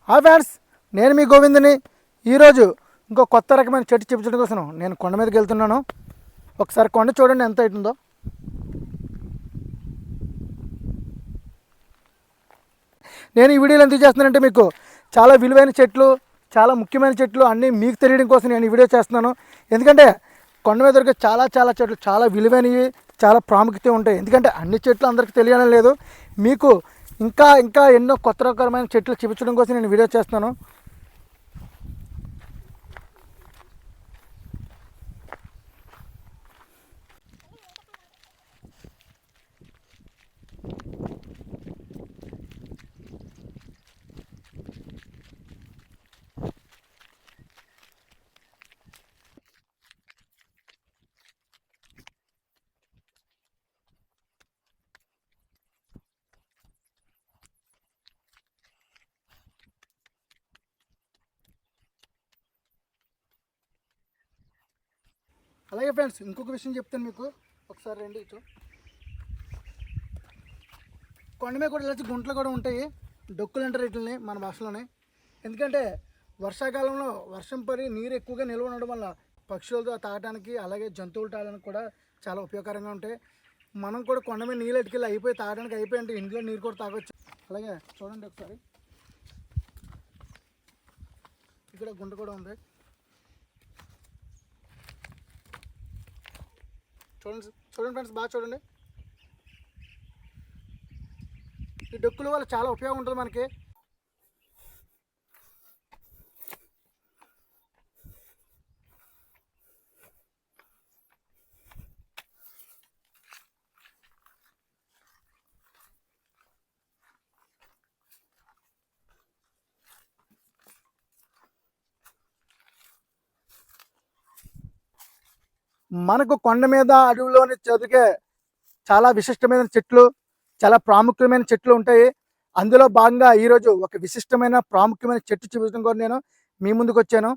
Hi friends, నేను మీ గోవిందని. ఈరోజు ఇంకో కొత్త రకమైన చెట్టు చూపించడం కోసం నేను కొండ మీదకి వెళ్తున్నాను. ఒకసారి కొండ చూడండి ఎంత అవుతుందో. నేను ఈ వీడియోలో ఎందుకు చేస్తున్నానంటే మీకు చాలా విలువైన చెట్లు, చాలా ముఖ్యమైన చెట్లు అన్నీ మీకు తెలియడం కోసం నేను ఈ వీడియో చేస్తున్నాను. ఎందుకంటే కొండ మీద దొరికే చాలా చెట్లు చాలా విలువైనవి, చాలా ప్రాముఖ్యత ఉంటాయి. ఎందుకంటే అన్ని చెట్లు అందరికీ తెలియడం లేదు. మీకు ఇంకా ఇంకా ఎన్నో కొత్త రకమైన చెట్లు చూపించడం కోసం నేను వీడియో చేస్తున్నాను. అలాగే ఫ్రెండ్స్, ఇంకొక విషయం చెప్తాను మీకు. ఒకసారి రండి ఇటు. కొండ మీద కూడా ఇలా గుంటలు కూడా ఉంటాయి. డొక్కులు అంటారు వీటిని మన భాషలోనే. ఎందుకంటే వర్షాకాలంలో వర్షం పడి నీరు ఎక్కువగా నిల్వ ఉండడం వల్ల పక్షులతో తాగడానికి, అలాగే జంతువులు తాగడానికి కూడా చాలా ఉపయోగకరంగా ఉంటాయి. మనం కూడా కొండ మీద నీళ్ళు ఎట్టుకెళ్ళి అయిపోయి తాగడానికి అయిపోయి అంటే ఇంట్లో నీరు కూడా తాగొచ్చు. అలాగే చూడండి ఒకసారి, ఇక్కడ గుంట కూడా ఉంది. చూడండి చూడండి ఫ్రెండ్స్, బాగా చూడండి. ఈ డొక్కుల వల్ల చాలా ఉపయోగం ఉంటుంది మనకి. మనకు కొండ మీద అడవిలోని చదిగే చాలా విశిష్టమైన చెట్లు, చాలా ప్రాముఖ్యమైన చెట్లు ఉంటాయి. అందులో భాగంగా ఈరోజు ఒక విశిష్టమైన ప్రాముఖ్యమైన చెట్టు చూపించడం కూడా నేను మీ ముందుకు వచ్చాను.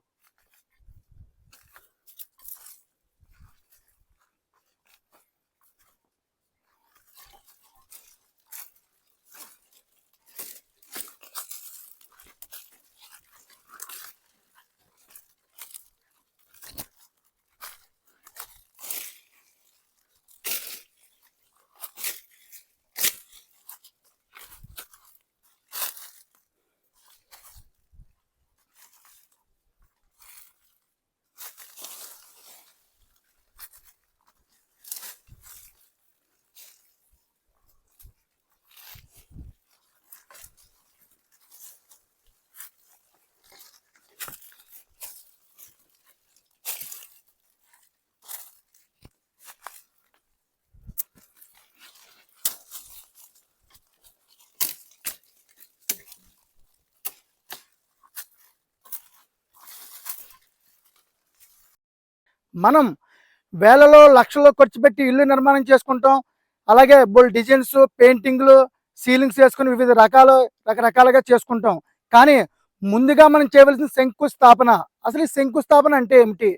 మనం వేలలో లక్షల్లో ఖర్చు పెట్టి ఇల్లు నిర్మాణం చేసుకుంటాం. అలాగే బోల్ డిజైన్స్, పెయింటింగ్లు, సీలింగ్స్ వేసుకుని వివిధ రకరకాలుగా చేసుకుంటాం. కానీ ముందుగా మనం చేయవలసిన శంకుస్థాపన. అసలు ఈ శంకుస్థాపన అంటే ఏమిటి?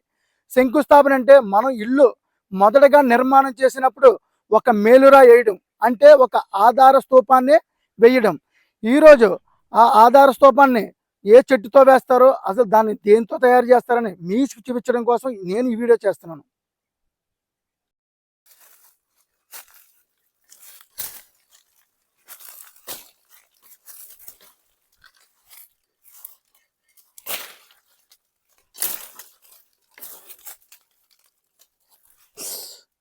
శంకుస్థాపన అంటే మనం ఇల్లు మొదటగా నిర్మాణం చేసినప్పుడు ఒక మేలురా వేయడం, అంటే ఒక ఆధార స్తూపాన్ని వేయడం. ఈరోజు ఆ ఆధార స్తూపాన్ని ఏ చెట్టుతో వేస్తారో, అసలు దాన్ని దేంతో తయారు చేస్తారని మీకు చూపించడం కోసం నేను ఈ వీడియో చేస్తున్నాను.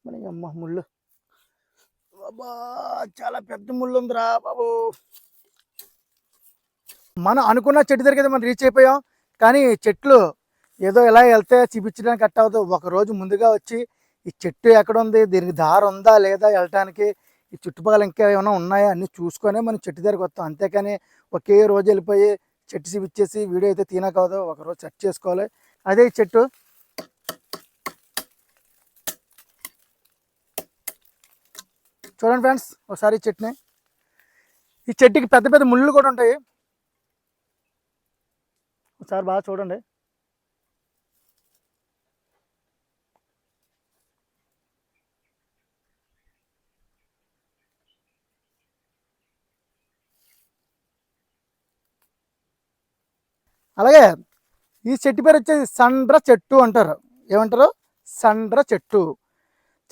మరి అమ్మ ముళ్ళు, బాబా చాలా పెద్ద ముళ్ళు ఉందిరా బాబు. మనం అనుకున్న చెట్టు దగ్గర మనం రీచ్ అయిపోయాం. కానీ చెట్లు ఏదో ఇలా వెళ్తే చూపించడానికి కట్ అవ్వదు. ఒకరోజు ముందుగా వచ్చి ఈ చెట్టు ఎక్కడ ఉంది, దీనికి దారి ఉందా లేదా వెళ్ళటానికి, ఈ చుట్టుపక్కల ఇంకా ఏమైనా ఉన్నాయా అన్నీ చూసుకొని మనం చెట్టు దగ్గరికి వస్తాం. అంతేకాని ఒకే రోజు వెళ్ళిపోయి చెట్టు చూపించేసి వీడియో అయితే తీనకవదు. ఒకరోజు సెట్ చేసుకోవాలి. అదే ఈ చెట్టు. చూడండి ఫ్రెండ్స్ ఒకసారి ఈ చెట్టుని. ఈ చెట్టుకి పెద్ద పెద్ద ముళ్ళు కూడా ఉంటాయి. ఒకసారి బాగా చూడండి. అలాగే ఈ చెట్టు పేరు వచ్చేసి సండ్ర చెట్టు అంటారు. ఏమంటారు? సండ్ర చెట్టు.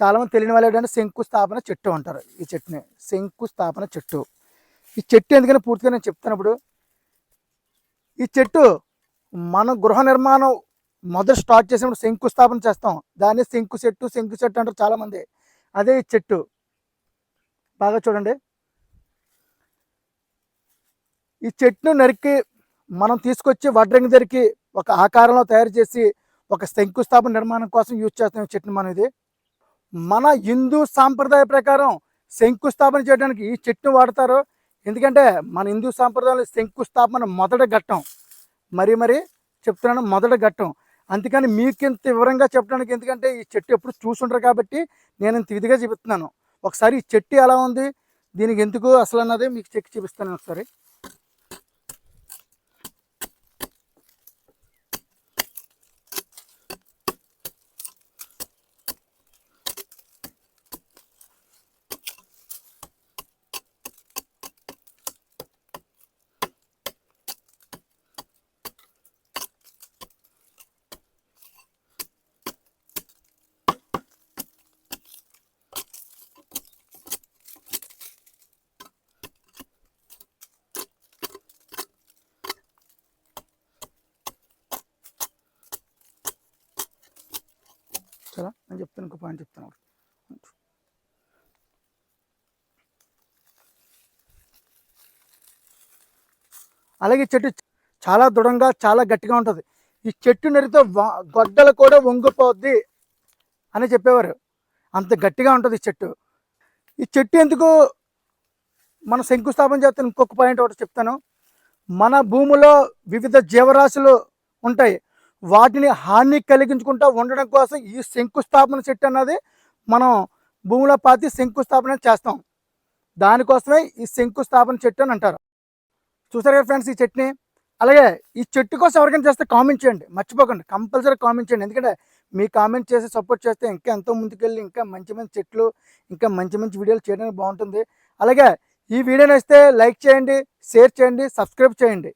చాలామంది తెలియని వాళ్ళు ఏంటంటే శంకుస్థాపన చెట్టు అంటారు ఈ చెట్టుని. శంకుస్థాపన చెట్టు. ఈ చెట్టు ఎందుకని పూర్తిగా నేను చెప్తున్నప్పుడు, ఈ చెట్టు మన గృహ నిర్మాణం మొదటి స్టార్ట్ చేసినప్పుడు శంకుస్థాపన చేస్తాం. దాన్ని శంకు చెట్టు అంటారు చాలామంది. అదే ఈ చెట్టు. బాగా చూడండి. ఈ చెట్టును నరికి మనం తీసుకొచ్చి వడ్రంగి దగ్గరికి ఒక ఆకారంలో తయారు చేసి ఒక శంకుస్థాపన నిర్మాణం కోసం యూజ్ చేస్తాం ఈ చెట్టుని మనం. ఇది మన హిందూ సాంప్రదాయ ప్రకారం శంకుస్థాపన చేయడానికి ఈ చెట్టును వాడతారు. ఎందుకంటే మన హిందూ సాంప్రదాయంలో శంకుస్థాపన మొదటి ఘట్టం. మరీ చెప్తున్నాను, మొదటి ఘట్టం. అందుకని మీకు ఇంత వివరంగా చెప్పడానికి, ఎందుకంటే ఈ చెట్టు ఎప్పుడు చూసుంటారు కాబట్టి నేను ఇంత ఇదిగా చెబుతున్నాను. ఒకసారి ఈ చెట్టు ఎలా ఉంది, దీనికి ఎందుకు అసలు అన్నది మీకు చెక్కి చూపిస్తాను ఒకసారి. చాలా నేను చెప్తాను, ఇంకో పాయింట్ చెప్తాను. అలాగే చెట్టు చాలా దృఢంగా చాలా గట్టిగా ఉంటుంది. ఈ చెట్టు నరితో గొడ్డలు కూడా వంగిపోద్ది అని చెప్పేవారు. అంత గట్టిగా ఉంటుంది ఈ చెట్టు. ఈ చెట్టు ఎందుకు మనం శంకుస్థాపన చేస్తాను, ఇంకొక పాయింట్ ఒకటి చెప్తాను. మన భూమిలో వివిధ జీవరాశులు ఉంటాయి. వాటిని హాని కలిగించుకుంటూ ఉండడం కోసం ఈ శంకుస్థాపన చెట్టు అన్నది మనం భూమిలో పాతి శంకుస్థాపన చేస్తాం. దానికోసమే ఈ శంకుస్థాపన చెట్టు అని అంటారు. చూసారు కదా ఫ్రెండ్స్ ఈ చెట్టుని. అలాగే ఈ చెట్టు కోసం ఎవరికైనా చేస్తే కామెంట్ చేయండి, మర్చిపోకండి, కంపల్సరీ కామెంట్ చేయండి. ఎందుకంటే మీ కామెంట్ చేసి సపోర్ట్ చేస్తే ఇంకా ఎంతో ముందుకెళ్ళి ఇంకా మంచి మంచి చెట్లు, ఇంకా మంచి మంచి వీడియోలు చేయడానికి బాగుంటుంది. అలాగే ఈ వీడియో నచ్చితే లైక్ చేయండి, షేర్ చేయండి, సబ్స్క్రైబ్ చేయండి.